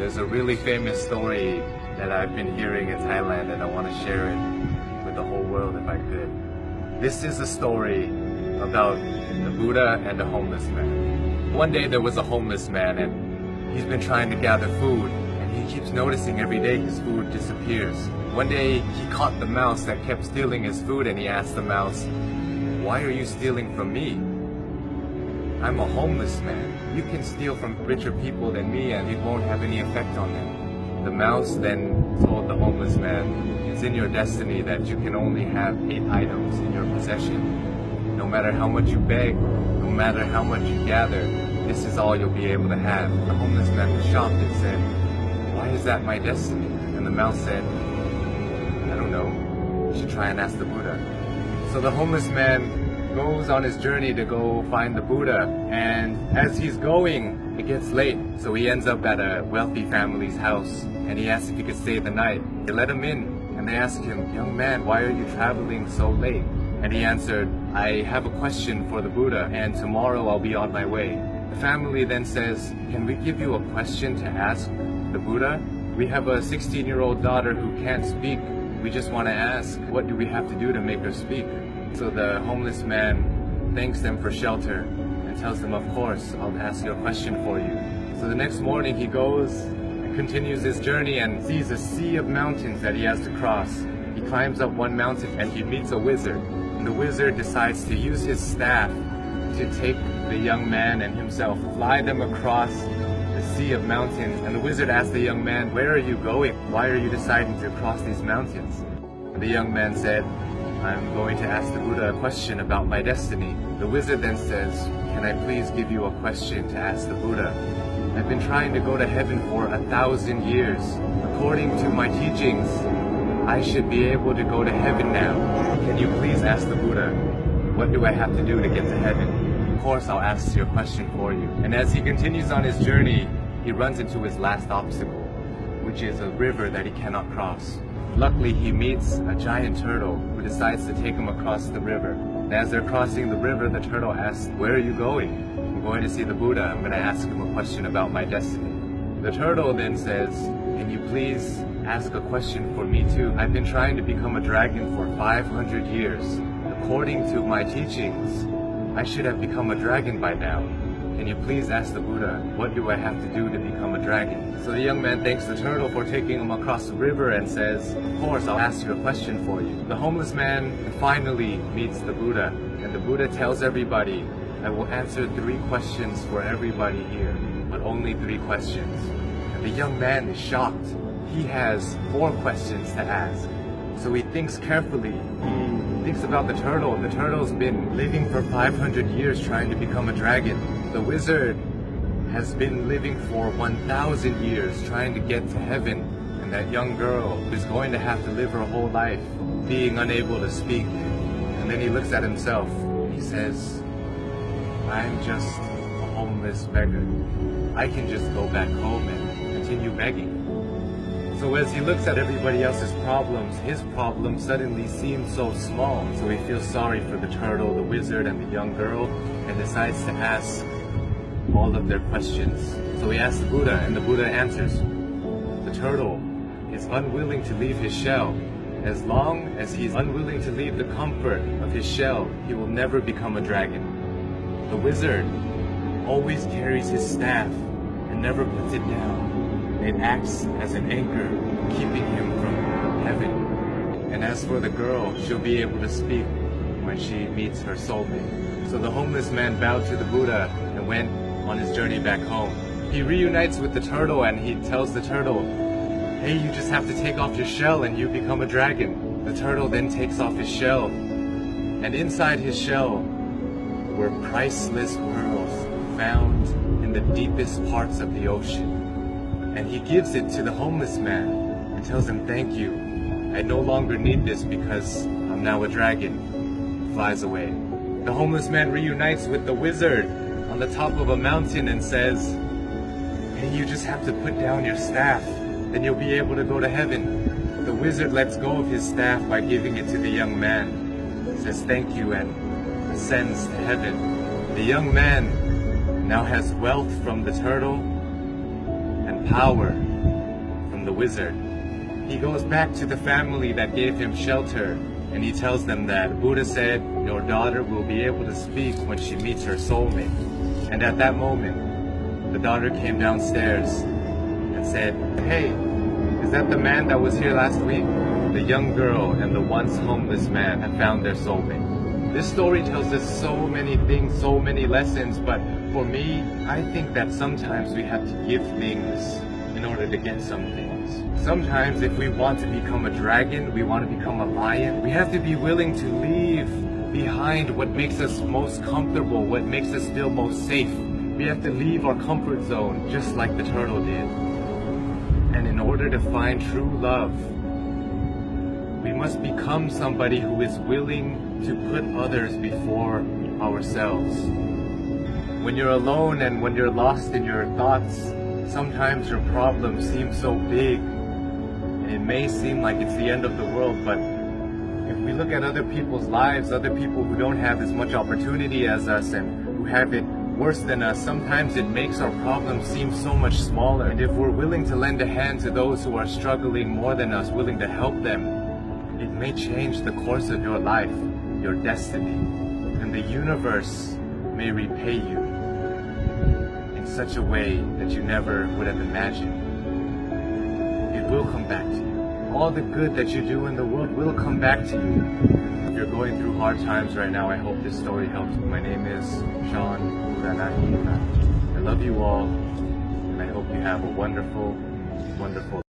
There's a really famous story that I've been hearing in Thailand, and I want to share it with the whole world if I could. This is a story about the Buddha and the homeless man. One day there was a homeless man, and he's been trying to gather food, and he keeps noticing every day his food disappears. One day he caught the mouse that kept stealing his food, and he asked the mouse, "Why are you stealing from me? I'm a homeless man. You can steal from richer people than me and it won't have any effect on them." The mouse then told the homeless man, "It's in your destiny that you can only have 8 items in your possession. No matter how much you beg, no matter how much you gather, this is all you'll be able to have." The homeless man was shocked and said, "Why is that my destiny?" And the mouse said, "I don't know. You should try and ask the Buddha." So the homeless man goes on his journey to go find the Buddha, and as he's going, it gets late, so he ends up at a wealthy family's house, and he asks if he could stay the night. They let him in, and they ask him, "Young man, why are you traveling so late?" And he answered, "I have a question for the Buddha, and tomorrow I'll be on my way." The family then says, "Can we give you a question to ask the Buddha? We have a 16-year-old daughter who can't speak. We just want to ask, what do we have to do to make her speak?" So the homeless man thanks them for shelter and tells them, "Of course, I'll ask your question for you." So the next morning he goes and continues his journey and sees a sea of mountains that he has to cross. He climbs up one mountain and he meets a wizard. And the wizard decides to use his staff to take the young man and himself, fly them across the sea of mountains. And the wizard asks the young man, "Where are you going? Why are you deciding to cross these mountains?" And the young man said, "I'm going to ask the Buddha a question about my destiny." The wizard then says, "Can I please give you a question to ask the Buddha? I've been trying to go to heaven for 1,000 years. According to my teachings, I should be able to go to heaven now. Can you please ask the Buddha, what do I have to do to get to heaven?" "Of course, I'll ask your question for you." And as he continues on his journey, he runs into his last obstacle, which is a river that he cannot cross. Luckily, he meets a giant turtle who decides to take him across the river. And as they're crossing the river, the turtle asks, "Where are you going?" "I'm going to see the Buddha. I'm going to ask him a question about my destiny." The turtle then says, "Can you please ask a question for me too? I've been trying to become a dragon for 500 years. According to my teachings, I should have become a dragon by now. Can you please ask the Buddha, what do I have to do to become a dragon?" So the young man thanks the turtle for taking him across the river and says, "Of course, I'll ask you a question for you." The homeless man finally meets the Buddha, and the Buddha tells everybody, "I will answer 3 questions for everybody here, but only 3 questions." And the young man is shocked. He has 4 questions to ask. So he thinks carefully. He thinks about the turtle. The turtle's been living for 500 years trying to become a dragon. The wizard has been living for 1,000 years trying to get to heaven. And that young girl is going to have to live her whole life being unable to speak. And then he looks at himself. He says, "I'm just a homeless beggar. I can just go back home and continue begging." So as he looks at everybody else's problems, his problem suddenly seems so small. So he feels sorry for the turtle, the wizard, and the young girl, and decides to ask all of their questions. So he asks the Buddha, and the Buddha answers. The turtle is unwilling to leave his shell. As long as he's unwilling to leave the comfort of his shell, he will never become a dragon. The wizard always carries his staff and never puts it down. It acts as an anchor, keeping him from heaven. And as for the girl, she'll be able to speak when she meets her soulmate. So the homeless man bowed to the Buddha and went on his journey back home. He reunites with the turtle and he tells the turtle, "Hey, you just have to take off your shell and you become a dragon." The turtle then takes off his shell, and inside his shell were priceless pearls found in the deepest parts of the ocean. And he gives it to the homeless man and tells him, "Thank you. I no longer need this because I'm now a dragon." Flies away. The homeless man reunites with the wizard on the top of a mountain and says, "Hey, you just have to put down your staff, then you'll be able to go to heaven." The wizard lets go of his staff by giving it to the young man. Says thank you and ascends to heaven. The young man now has wealth from the turtle and power from the wizard. He goes back to the family that gave him shelter, and he tells them that Buddha said your daughter will be able to speak when she meets her soulmate. And at that moment, the daughter came downstairs and said, "Hey, is that the man that was here last week?" The young girl and the once homeless man have found their soulmate. This story tells us so many things, so many lessons, but for me, I think that sometimes we have to give things in order to get some things. Sometimes if we want to become a dragon, we want to become a lion, we have to be willing to leave behind what makes us most comfortable, what makes us feel most safe. We have to leave our comfort zone, just like the turtle did. And in order to find true love, we must become somebody who is willing to put others before ourselves. When you're alone and when you're lost in your thoughts, sometimes your problems seem so big. It may seem like it's the end of the world, but if we look at other people's lives, other people who don't have as much opportunity as us and who have it worse than us, sometimes it makes our problems seem so much smaller. And if we're willing to lend a hand to those who are struggling more than us, willing to help them, it may change the course of your life, your destiny, and the universe may repay you in such a way that you never would have imagined. It will come back to you. All the good that you do in the world will come back to you. If you're going through hard times right now, I hope this story helps you. My name is Sean Uranahi. I love you all, and I hope you have a wonderful, wonderful